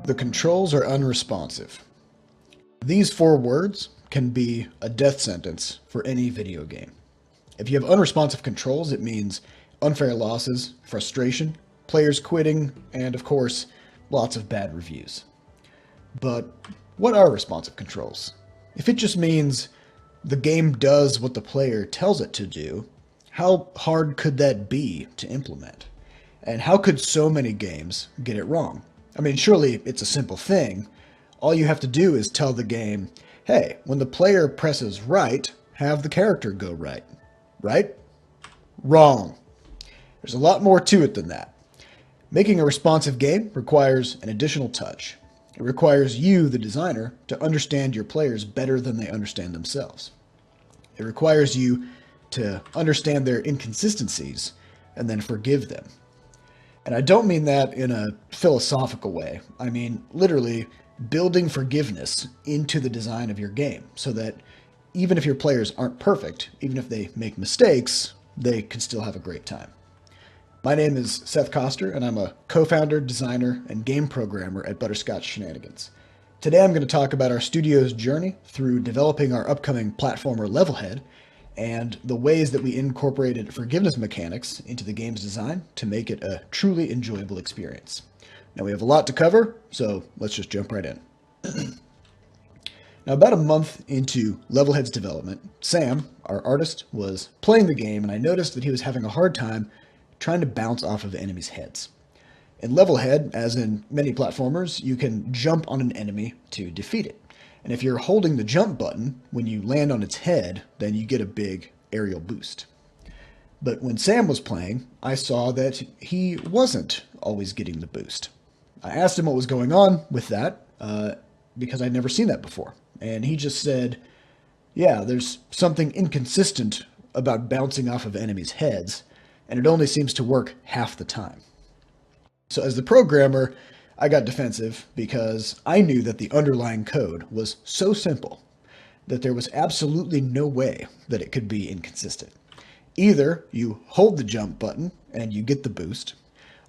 The controls are unresponsive. These four words can be a death sentence for any video game. If you have unresponsive controls, it means unfair losses, frustration, players quitting, and of course, lots of bad reviews. But what are responsive controls? If it just means the game does what the player tells it to do, how hard could that be to implement? And how could so many games get it wrong? I mean, surely it's a simple thing. All you have to do is tell the game, hey, when the player presses right, have the character go right. Right? Wrong. There's a lot more to it than that. Making a responsive game requires an additional touch. It requires you, the designer, to understand your players better than they understand themselves. It requires you to understand their inconsistencies and then forgive them. And I don't mean that in a philosophical way. I mean literally building forgiveness into the design of your game so that even if your players aren't perfect, even if they make mistakes, they can still have a great time. My name is Seth Coster, and I'm a co-founder, designer, and game programmer at Butterscotch Shenanigans. Today I'm going to talk about our studio's journey through developing our upcoming platformer Levelhead, and the ways that we incorporated forgiveness mechanics into the game's design to make it a truly enjoyable experience. Now we have a lot to cover, so let's just jump right in. Now about a month into Levelhead's development, Sam, our artist, was playing the game, and I noticed that he was having a hard time trying to bounce off of enemies' heads. In Levelhead, as in many platformers, you can jump on an enemy to defeat it. And if you're holding the jump button, when you land on its head, then you get a big aerial boost. But when Sam was playing, I saw that he wasn't always getting the boost. I asked him what was going on with that, because I'd never seen that before. And he just said, yeah, there's something inconsistent about bouncing off of enemies' heads, and it only seems to work half the time. So as the programmer, I got defensive because I knew that the underlying code was so simple that there was absolutely no way that it could be inconsistent. Either you hold the jump button and you get the boost,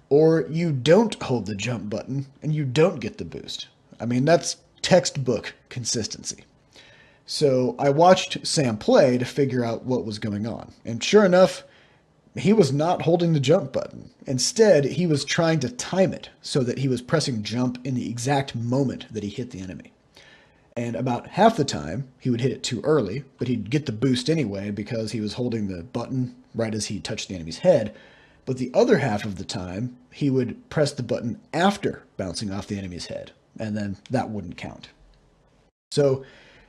or you don't hold the jump button and you don't get the boost. I mean, that's textbook consistency. So I watched Sam play to figure out what was going on. And sure enough, he was not holding the jump button. Instead, he was trying to time it so that he was pressing jump in the exact moment that he hit the enemy. And about half the time, he would hit it too early, but he'd get the boost anyway because he was holding the button right as he touched the enemy's head. But the other half of the time, he would press the button after bouncing off the enemy's head, and then that wouldn't count. So,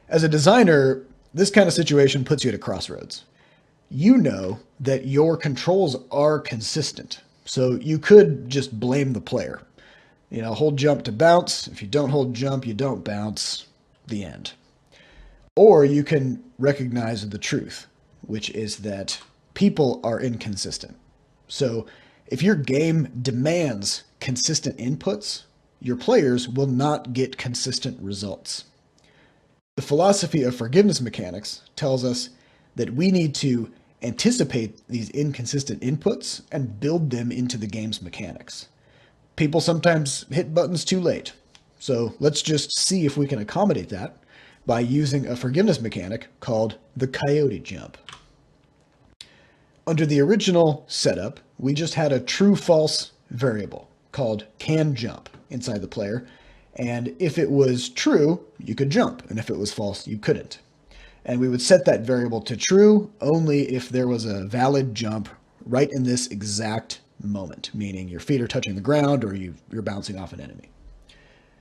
as a designer, this kind of situation puts you at a crossroads. You know that your controls are consistent, so you could just blame the player. You know, hold jump to bounce. If you don't hold jump, you don't bounce. The end. Or you can recognize the truth, which is that people are inconsistent. So if your game demands consistent inputs, your players will not get consistent results. The philosophy of forgiveness mechanics tells us that we need to anticipate these inconsistent inputs and build them into the game's mechanics. People sometimes hit buttons too late, so let's just see if we can accommodate that by using a forgiveness mechanic called the coyote jump. Under the original setup, we just had a true-false variable called canJump inside the player, and if it was true, you could jump, and if it was false, you couldn't. And we would set that variable to true only if there was a valid jump right in this exact moment, meaning your feet are touching the ground or you're bouncing off an enemy.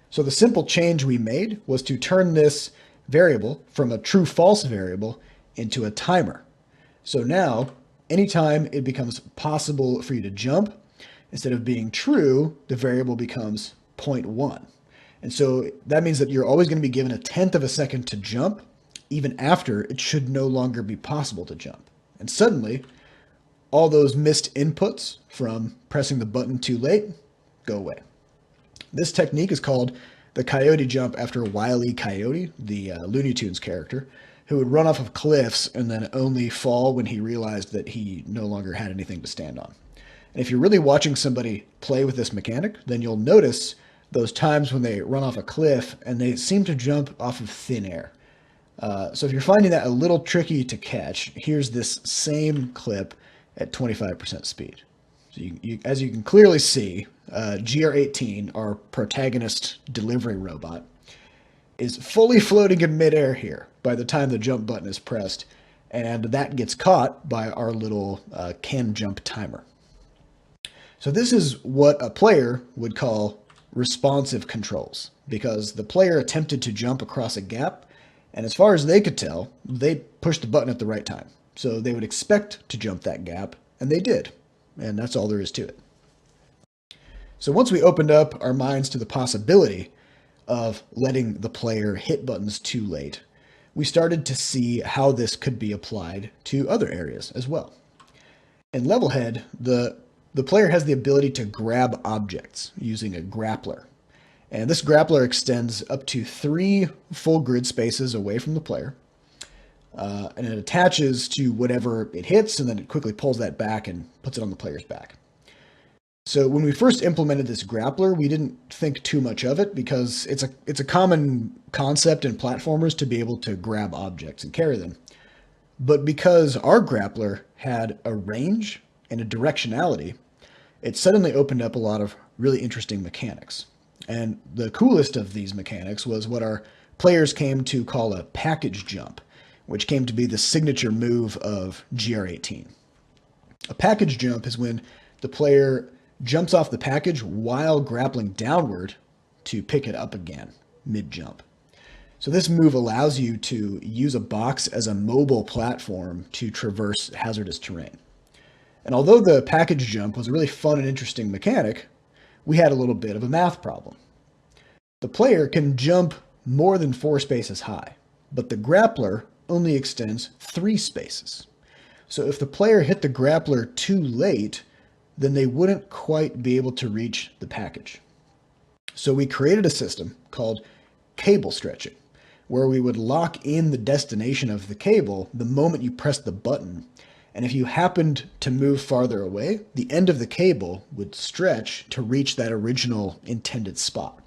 So the simple change we made was to turn this variable from a true-false variable into a timer. So now, anytime it becomes possible for you to jump, instead of being true, the variable becomes 0.1. And so that means that you're always going to be given a tenth of a second to jump, even after it should no longer be possible to jump. And suddenly, all those missed inputs from pressing the button too late go away. This technique is called the coyote jump after Wile E. Coyote, the Looney Tunes character, who would run off of cliffs and then only fall when he realized that he no longer had anything to stand on. And if you're really watching somebody play with this mechanic, then you'll notice those times when they run off a cliff and they seem to jump off of thin air. So if you're finding that a little tricky to catch, here's this same clip at 25% speed. So as you can clearly see, GR18, our protagonist delivery robot, is fully floating in midair here by the time the jump button is pressed, and that gets caught by our little can jump timer. So this is what a player would call responsive controls, because the player attempted to jump across a gap, and as far as they could tell, they pushed the button at the right time. So they would expect to jump that gap, and they did. And that's all there is to it. So once we opened up our minds to the possibility of letting the player hit buttons too late, we started to see how this could be applied to other areas as well. In Levelhead, the player has the ability to grab objects using a grappler. And this grappler extends up to 3 full grid spaces away from the player. And it attaches to whatever it hits, and then it quickly pulls that back and puts it on the player's back. So when we first implemented this grappler, we didn't think too much of it because it's a common concept in platformers to be able to grab objects and carry them. But because our grappler had a range and a directionality, it suddenly opened up a lot of really interesting mechanics. And the coolest of these mechanics was what our players came to call a package jump, which came to be the signature move of GR18. A package jump is when the player jumps off the package while grappling downward to pick it up again mid-jump. So this move allows you to use a box as a mobile platform to traverse hazardous terrain. And although the package jump was a really fun and interesting mechanic, we had a little bit of a math problem. The player can jump more than 4 spaces high, but the grappler only extends 3 spaces. So if the player hit the grappler too late, then they wouldn't quite be able to reach the package. So we created a system called cable stretching, where we would lock in the destination of the cable the moment you press the button. And if you happened to move farther away, the end of the cable would stretch to reach that original intended spot.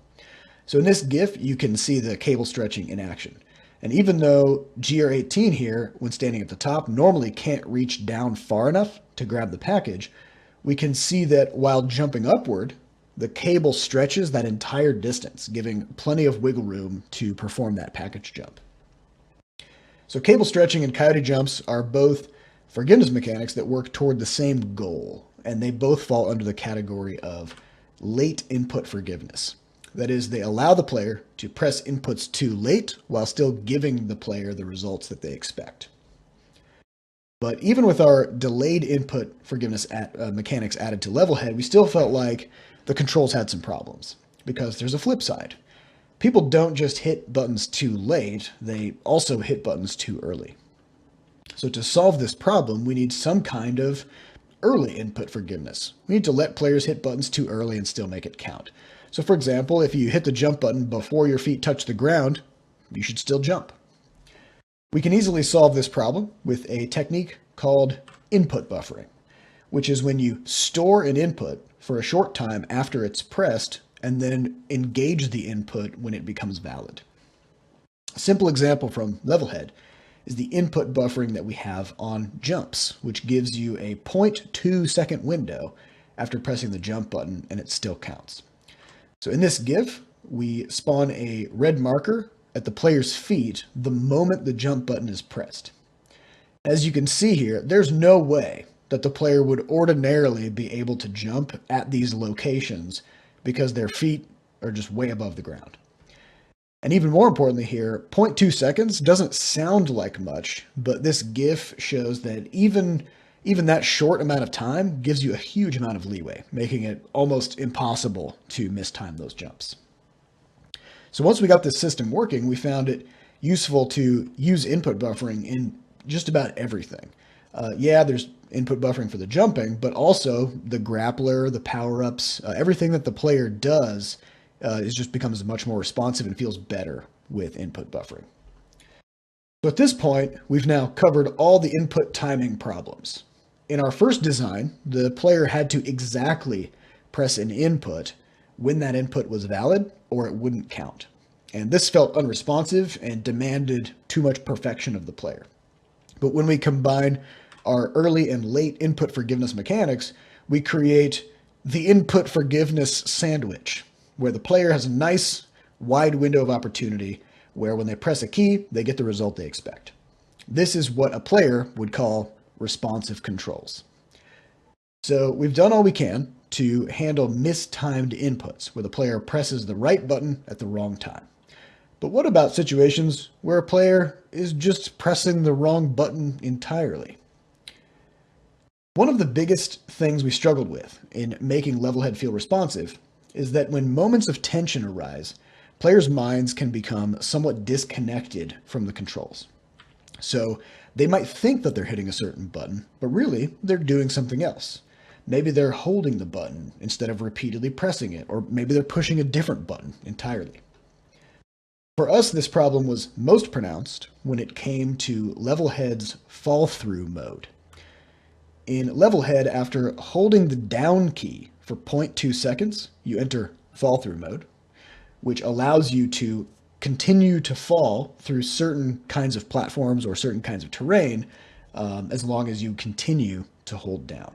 So in this GIF, you can see the cable stretching in action. And even though GR18 here, when standing at the top, normally can't reach down far enough to grab the package, we can see that while jumping upward, the cable stretches that entire distance, giving plenty of wiggle room to perform that package jump. So cable stretching and coyote jumps are both forgiveness mechanics that work toward the same goal, and they both fall under the category of late input forgiveness. That is, they allow the player to press inputs too late while still giving the player the results that they expect. But even with our delayed input forgiveness mechanics added to Levelhead, we still felt like the controls had some problems, because there's a flip side. People don't just hit buttons too late, they also hit buttons too early. So to solve this problem, we need some kind of early input forgiveness. We need to let players hit buttons too early and still make it count. So for example, if you hit the jump button before your feet touch the ground, you should still jump. We can easily solve this problem with a technique called input buffering, which is when you store an input for a short time after it's pressed and then engage the input when it becomes valid. A simple example from Levelhead is the input buffering that we have on jumps, which gives you a 0.2 second window after pressing the jump button and it still counts. So in this GIF, we spawn a red marker at the player's feet the moment the jump button is pressed. As you can see here, there's no way that the player would ordinarily be able to jump at these locations because their feet are just way above the ground. And even more importantly here, 0.2 seconds doesn't sound like much, but this GIF shows that even that short amount of time gives you a huge amount of leeway, making it almost impossible to mistime those jumps. So once we got this system working, we found it useful to use input buffering in just about everything. Yeah, there's input buffering for the jumping, but also the grappler, the power-ups, everything that the player does just becomes much more responsive and feels better with input buffering. So at this point, we've now covered all the input timing problems. In our first design, the player had to exactly press an input when that input was valid or it wouldn't count. And this felt unresponsive and demanded too much perfection of the player. But when we combine our early and late input forgiveness mechanics, we create the input forgiveness sandwich, where the player has a nice wide window of opportunity where when they press a key, they get the result they expect. This is what a player would call responsive controls. So we've done all we can to handle mistimed inputs where the player presses the right button at the wrong time. But what about situations where a player is just pressing the wrong button entirely? One of the biggest things we struggled with in making Levelhead feel responsive is that when moments of tension arise, players' minds can become somewhat disconnected from the controls. So they might think that they're hitting a certain button, but really they're doing something else. Maybe they're holding the button instead of repeatedly pressing it, or maybe they're pushing a different button entirely. For us, this problem was most pronounced when it came to Levelhead's fall-through mode. In Levelhead, after holding the down key for 0.2 seconds, you enter fall-through mode, which allows you to continue to fall through certain kinds of platforms or certain kinds of terrain as long as you continue to hold down.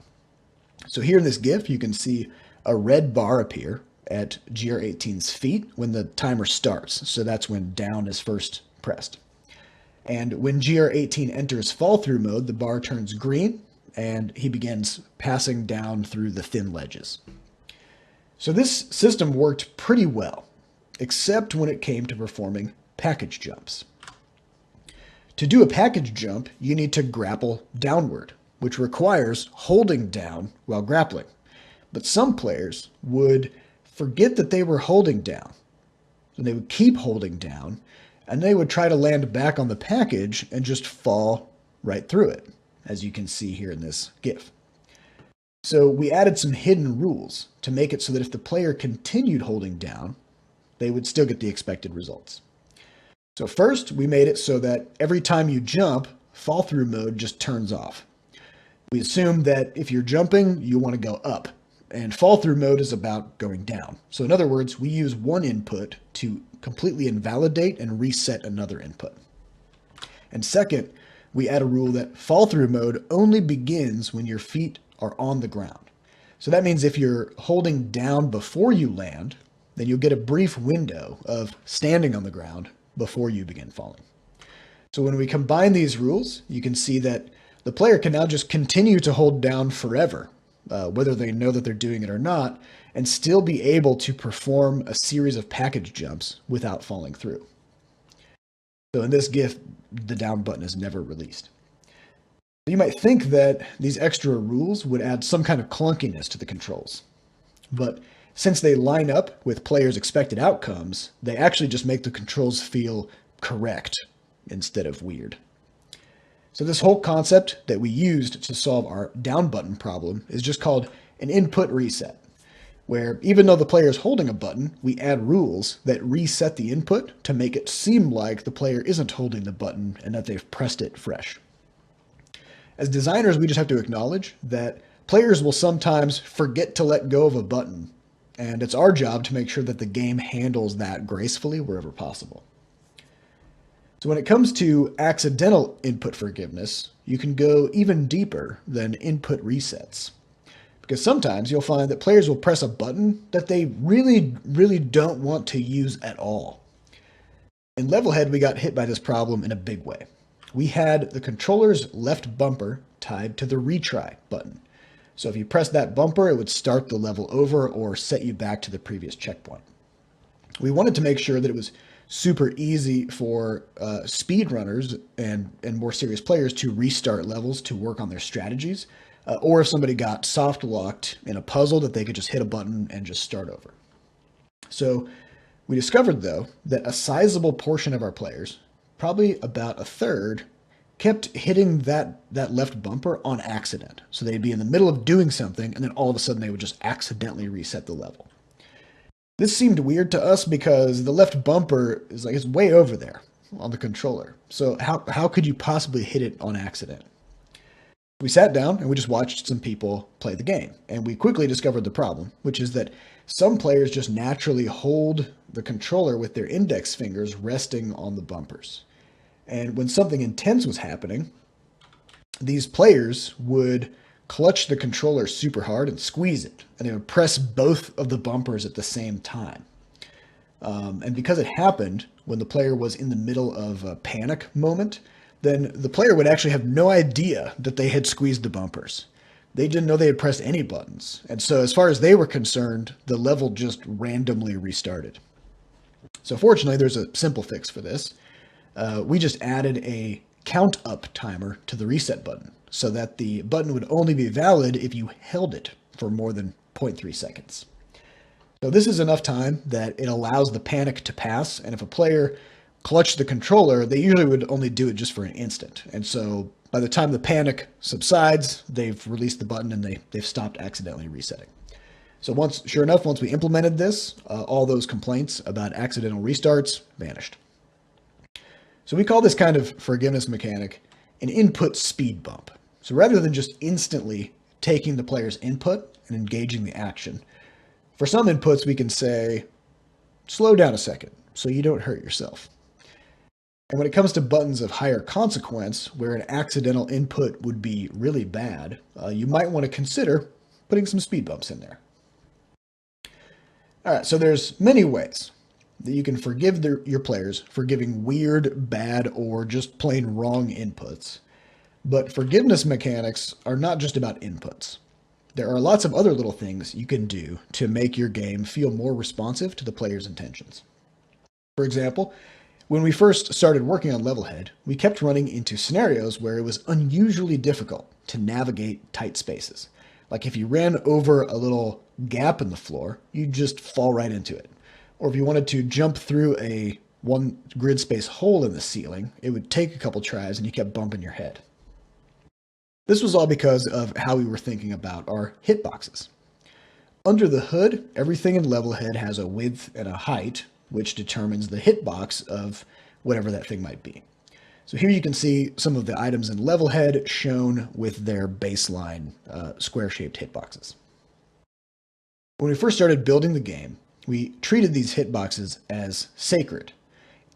So here in this GIF, you can see a red bar appear at GR18's feet when the timer starts. So that's when down is first pressed. And when GR18 enters fall-through mode, the bar turns green and he begins passing down through the thin ledges. So this system worked pretty well, except when it came to performing package jumps. To do a package jump, you need to grapple downward, which requires holding down while grappling. But some players would forget that they were holding down. So they would keep holding down, and they would try to land back on the package and just fall right through it, as you can see here in this GIF. So we added some hidden rules to make it so that if the player continued holding down, they would still get the expected results. So first, we made it so that every time you jump, fall-through mode just turns off. We assume that if you're jumping, you want to go up, and fall-through mode is about going down. So in other words, we use one input to completely invalidate and reset another input. And second, we add a rule that fall-through mode only begins when your feet are on the ground. So that means if you're holding down before you land, then you'll get a brief window of standing on the ground before you begin falling. So when we combine these rules, you can see that the player can now just continue to hold down forever, whether they know that they're doing it or not, and still be able to perform a series of package jumps without falling through. So in this GIF, the down button is never released. You might think that these extra rules would add some kind of clunkiness to the controls, but since they line up with players' expected outcomes, they actually just make the controls feel correct instead of weird. So this whole concept that we used to solve our down button problem is just called an input reset, where even though the player is holding a button, we add rules that reset the input to make it seem like the player isn't holding the button and that they've pressed it fresh. As designers, we just have to acknowledge that players will sometimes forget to let go of a button, and it's our job to make sure that the game handles that gracefully wherever possible. So when it comes to accidental input forgiveness, you can go even deeper than input resets. Because sometimes you'll find that players will press a button that they really don't want to use at all. In Levelhead, we got hit by this problem in a big way. We had the controller's left bumper tied to the retry button. So if you press that bumper, it would start the level over or set you back to the previous checkpoint. We wanted to make sure that it was super easy for speedrunners and more serious players to restart levels to work on their strategies, or if somebody got soft locked in a puzzle that they could just hit a button and just start over. So we discovered, though, that a sizable portion of our players, probably about a third, kept hitting that left bumper on accident. So they'd be in the middle of doing something, and then all of a sudden they would just accidentally reset the level. This seemed weird to us because the left bumper is it's way over there on the controller. So how could you possibly hit it on accident? We sat down and we just watched some people play the game, and we quickly discovered the problem, which is that some players just naturally hold the controller with their index fingers resting on the bumpers. And when something intense was happening, these players would clutch the controller super hard and squeeze it, and they would press both of the bumpers at the same time. And because it happened when the player was in the middle of a panic moment, then the player would actually have no idea that they had squeezed the bumpers. They didn't know they had pressed any buttons. And so as far as they were concerned, the level just randomly restarted. So fortunately, there's a simple fix for this. We just added a count up timer to the reset button so that the button would only be valid if you held it for more than 0.3 seconds. So this is enough time that it allows the panic to pass, and if a player clutched the controller, they usually would only do it just for an instant. And so by the time the panic subsides, they've released the button and they've stopped accidentally resetting. So sure enough, once we implemented this, all those complaints about accidental restarts vanished. So we call this kind of forgiveness mechanic an input speed bump. So rather than just instantly taking the player's input and engaging the action, for some inputs we can say, slow down a second so you don't hurt yourself. And when it comes to buttons of higher consequence, where an accidental input would be really bad, you might want to consider putting some speed bumps in there. All right, so there's many ways that you can forgive your players for giving weird, bad, or just plain wrong inputs. But forgiveness mechanics are not just about inputs. There are lots of other little things you can do to make your game feel more responsive to the player's intentions. For example, when we first started working on Levelhead, we kept running into scenarios where it was unusually difficult to navigate tight spaces. Like if you ran over a little gap in the floor, you'd just fall right into it. Or if you wanted to jump through a one grid space hole in the ceiling, it would take a couple tries and you kept bumping your head. This was all because of how we were thinking about our hitboxes. Under the hood, everything in Levelhead has a width and a height, which determines the hitbox of whatever that thing might be. So here you can see some of the items in Levelhead shown with their baseline square-shaped hitboxes. When we first started building the game, we treated these hitboxes as sacred.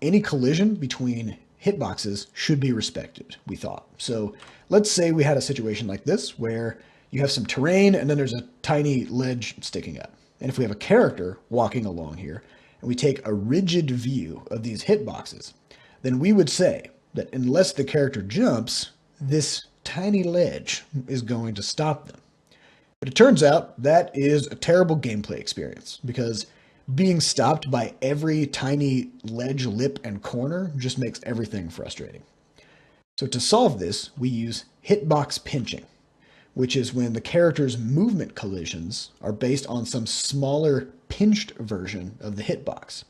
Any collision between hitboxes should be respected, we thought. So let's say we had a situation like this where you have some terrain and then there's a tiny ledge sticking up. And if we have a character walking along here and we take a rigid view of these hitboxes, then we would say that unless the character jumps, this tiny ledge is going to stop them. But it turns out that is a terrible gameplay experience because being stopped by every tiny ledge, lip, and corner just makes everything frustrating. So to solve this, we use Hitbox Pinching, which is when the character's movement collisions are based on some smaller pinched version of the hitbox.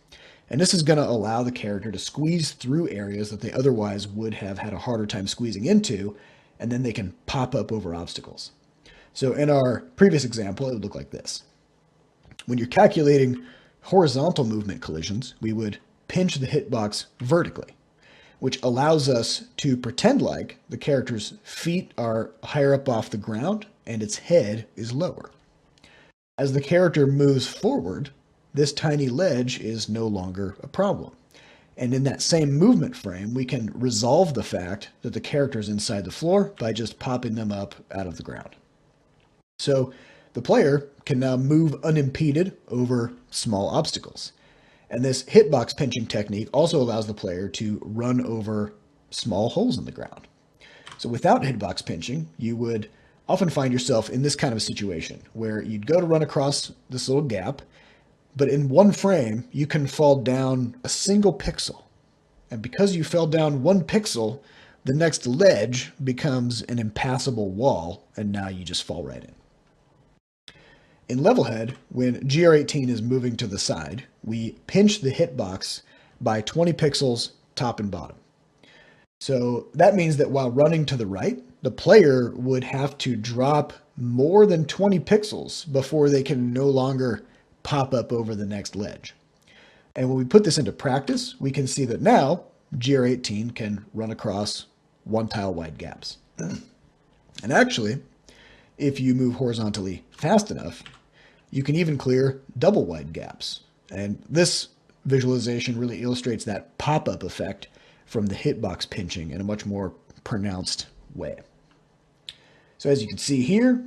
And this is going to allow the character to squeeze through areas that they otherwise would have had a harder time squeezing into, and then they can pop up over obstacles. So in our previous example, it would look like this. When you're calculating horizontal movement collisions, we would pinch the hitbox vertically, which allows us to pretend like the character's feet are higher up off the ground and its head is lower. As the character moves forward, this tiny ledge is no longer a problem. And in that same movement frame, we can resolve the fact that the character is inside the floor by just popping them up out of the ground. So the player can now move unimpeded over small obstacles. And this hitbox pinching technique also allows the player to run over small holes in the ground. So without hitbox pinching, you would often find yourself in this kind of a situation where you'd go to run across this little gap, but in one frame, you can fall down a single pixel. And because you fell down one pixel, the next ledge becomes an impassable wall, and now you just fall right in. In Levelhead, when GR18 is moving to the side, we pinch the hitbox by 20 pixels top and bottom. So that means that while running to the right, the player would have to drop more than 20 pixels before they can no longer pop up over the next ledge. And when we put this into practice, we can see that now GR18 can run across one tile wide gaps. And actually, if you move horizontally fast enough, you can even clear double wide gaps. And this visualization really illustrates that pop-up effect from the hitbox pinching in a much more pronounced way. So as you can see here,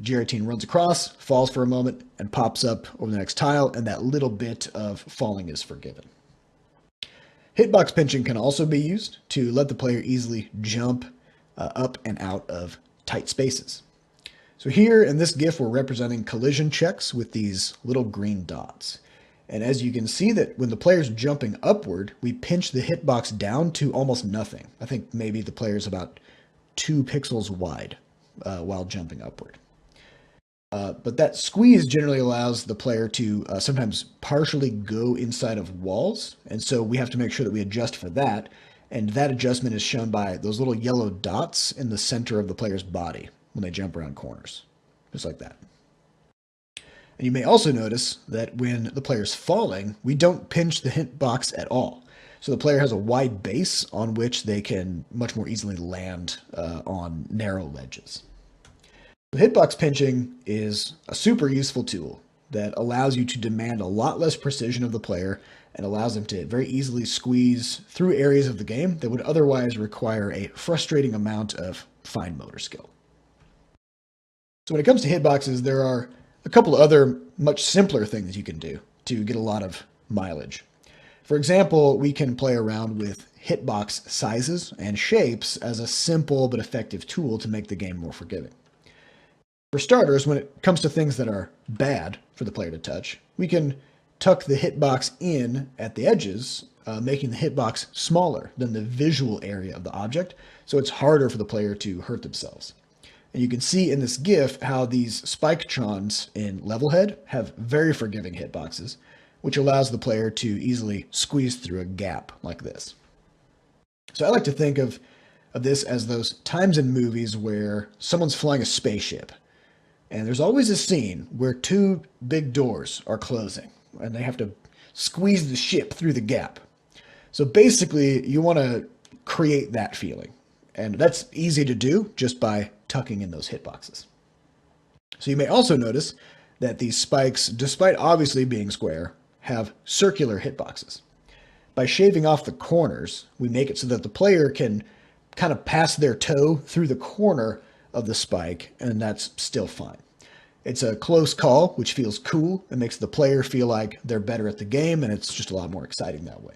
Giratina runs across, falls for a moment, and pops up over the next tile, and that little bit of falling is forgiven. Hitbox pinching can also be used to let the player easily jump up and out of tight spaces. So here in this GIF, we're representing collision checks with these little green dots. And as you can see that when the player's jumping upward, we pinch the hitbox down to almost nothing. I think maybe the player's about 2 pixels wide while jumping upward. But that squeeze generally allows the player to sometimes partially go inside of walls. And so we have to make sure that we adjust for that. And that adjustment is shown by those little yellow dots in the center of the player's body when they jump around corners, just like that. And you may also notice that when the player's falling, we don't pinch the hitbox at all. So the player has a wide base on which they can much more easily land on narrow ledges. The hitbox pinching is a super useful tool that allows you to demand a lot less precision of the player and allows them to very easily squeeze through areas of the game that would otherwise require a frustrating amount of fine motor skill. So when it comes to hitboxes, there are a couple of other much simpler things you can do to get a lot of mileage. For example, we can play around with hitbox sizes and shapes as a simple but effective tool to make the game more forgiving. For starters, when it comes to things that are bad for the player to touch, we can tuck the hitbox in at the edges, making the hitbox smaller than the visual area of the object, so it's harder for the player to hurt themselves. And you can see in this GIF how these Spiketrons in Levelhead have very forgiving hitboxes, which allows the player to easily squeeze through a gap like this. So I like to think of this as those times in movies where someone's flying a spaceship, and there's always a scene where 2 big doors are closing, and they have to squeeze the ship through the gap. So basically, you want to create that feeling. And that's easy to do just by tucking in those hitboxes. So you may also notice that these spikes, despite obviously being square, have circular hitboxes. By shaving off the corners, we make it so that the player can kind of pass their toe through the corner of the spike, and that's still fine. It's a close call, which feels cool. It makes the player feel like they're better at the game, and it's just a lot more exciting that way.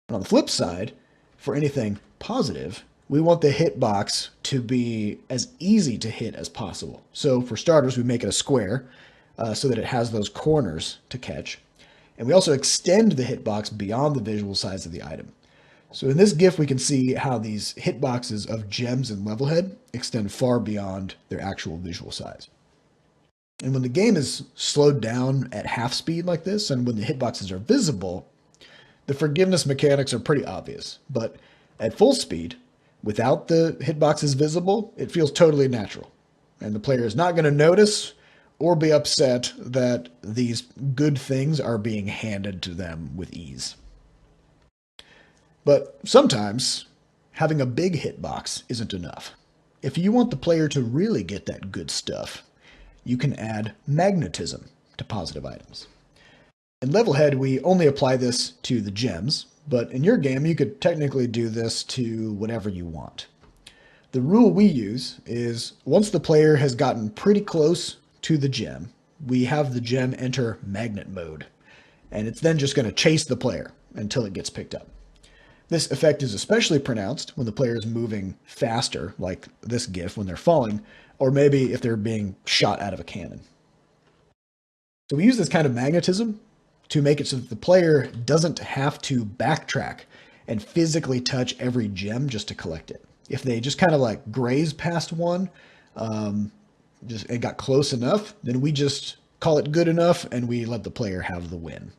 And on the flip side, for anything positive, we want the hitbox to be as easy to hit as possible. So for starters, we make it a square so that it has those corners to catch. And we also extend the hitbox beyond the visual size of the item. So in this GIF, we can see how these hitboxes of gems and Levelhead extend far beyond their actual visual size. And when the game is slowed down at half speed like this, and when the hitboxes are visible, the forgiveness mechanics are pretty obvious. But at full speed, without the hitboxes visible, it feels totally natural. And the player is not going to notice or be upset that these good things are being handed to them with ease. But sometimes having a big hitbox isn't enough. If you want the player to really get that good stuff, you can add magnetism to positive items. In Levelhead, we only apply this to the gems, but in your game, you could technically do this to whatever you want. The rule we use is once the player has gotten pretty close to the gem, we have the gem enter magnet mode, and it's then just going to chase the player until it gets picked up. This effect is especially pronounced when the player is moving faster, like this GIF when they're falling, or maybe if they're being shot out of a cannon. So we use this kind of magnetism to make it so that the player doesn't have to backtrack and physically touch every gem just to collect it. If they just kind of like graze past one, it got close enough, then we just call it good enough and we let the player have the win.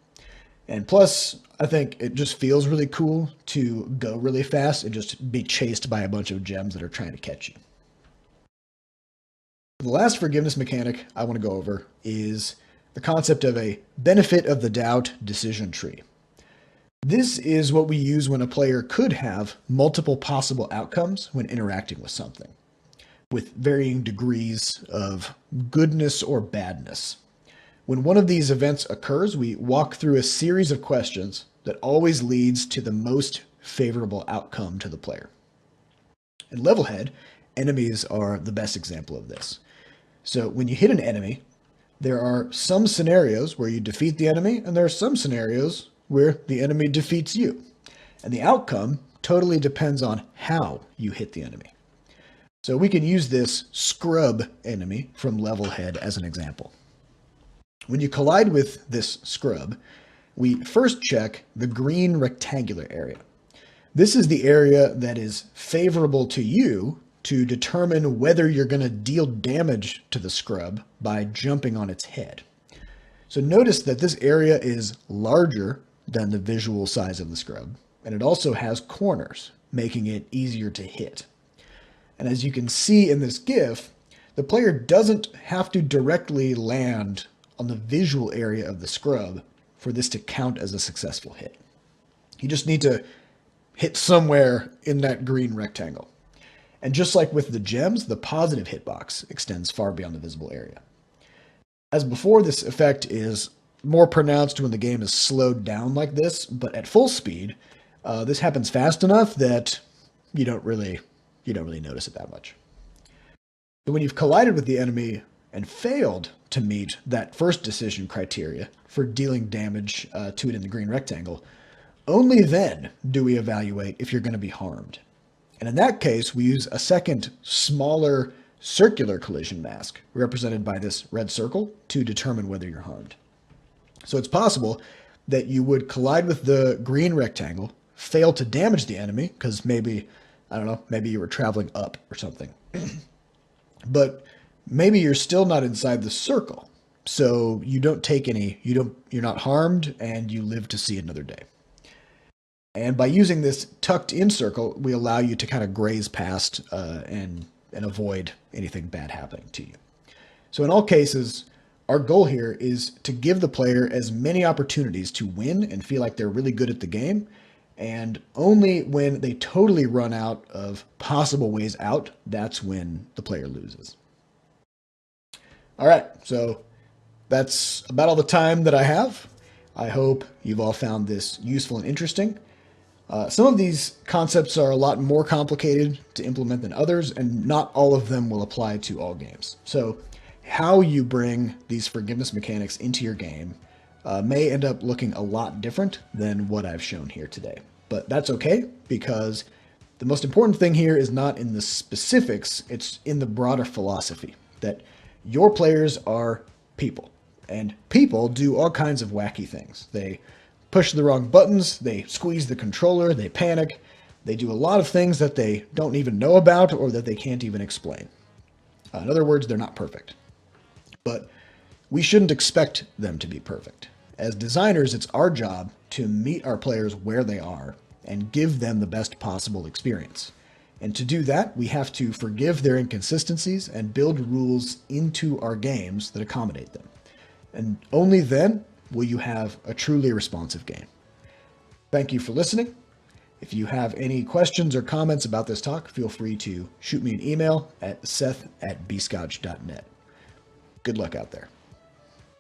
And plus, I think it just feels really cool to go really fast and just be chased by a bunch of gems that are trying to catch you. The last forgiveness mechanic I want to go over is the concept of a benefit of the doubt decision tree. This is what we use when a player could have multiple possible outcomes when interacting with something. with varying degrees of goodness or badness. When one of these events occurs, we walk through a series of questions that always leads to the most favorable outcome to the player. In Levelhead, enemies are the best example of this. So when you hit an enemy, there are some scenarios where you defeat the enemy, and there are some scenarios where the enemy defeats you. And the outcome totally depends on how you hit the enemy. So we can use this scrub enemy from Levelhead as an example. When you collide with this scrub, we first check the green rectangular area. This is the area that is favorable to you to determine whether you're going to deal damage to the scrub by jumping on its head. So notice that this area is larger than the visual size of the scrub, and it also has corners, making it easier to hit. And as you can see in this GIF, the player doesn't have to directly land on the visual area of the scrub for this to count as a successful hit. You just need to hit somewhere in that green rectangle. And just like with the gems, the positive hitbox extends far beyond the visible area. As before, this effect is more pronounced when the game is slowed down like this, but at full speed, this happens fast enough that you don't really notice it that much. So when you've collided with the enemy and failed to meet that first decision criteria for dealing damage to it in the green rectangle, only then do we evaluate if you're going to be harmed. And in that case, we use a second, smaller circular collision mask, represented by this red circle, to determine whether you're harmed. So it's possible that you would collide with the green rectangle, fail to damage the enemy, because maybe you were traveling up or something. But maybe you're still not inside the circle, so you don't take you're not harmed, and you live to see another day. And by using this tucked in circle, we allow you to kind of graze past and avoid anything bad happening to you. So in all cases, our goal here is to give the player as many opportunities to win and feel like they're really good at the game. And only when they totally run out of possible ways out, that's when the player loses. All right, so that's about all the time that I have. I hope you've all found this useful and interesting. Some of these concepts are a lot more complicated to implement than others, and not all of them will apply to all games. So how you bring these forgiveness mechanics into your game may end up looking a lot different than what I've shown here today. But that's okay, because the most important thing here is not in the specifics, it's in the broader philosophy that your players are people, and people do all kinds of wacky things. They push the wrong buttons, they squeeze the controller, they panic, they do a lot of things that they don't even know about or that they can't even explain. In other words, they're not perfect. But we shouldn't expect them to be perfect. As designers, it's our job to meet our players where they are and give them the best possible experience. And to do that, we have to forgive their inconsistencies and build rules into our games that accommodate them. And only then will you have a truly responsive game. Thank you for listening. If you have any questions or comments about this talk, feel free to shoot me an email at seth@bscotch.net. Good luck out there.